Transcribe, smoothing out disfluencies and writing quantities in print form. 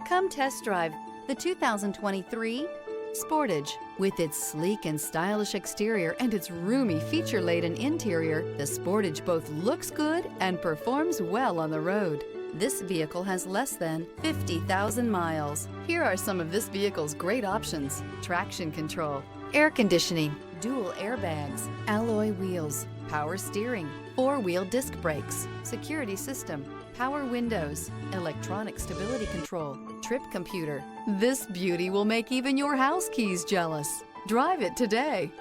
Come test drive the 2023 Sportage. With its sleek and stylish exterior and its roomy feature-laden interior, the Sportage both looks good and performs well on the road. This vehicle has less than 50,000 miles. Here are some of this vehicle's great options: traction control, air conditioning, dual airbags, alloy wheels, power steering, four-wheel disc brakes, security system, power windows, electronic stability control, trip computer. This beauty will make even your house keys jealous. Drive it today.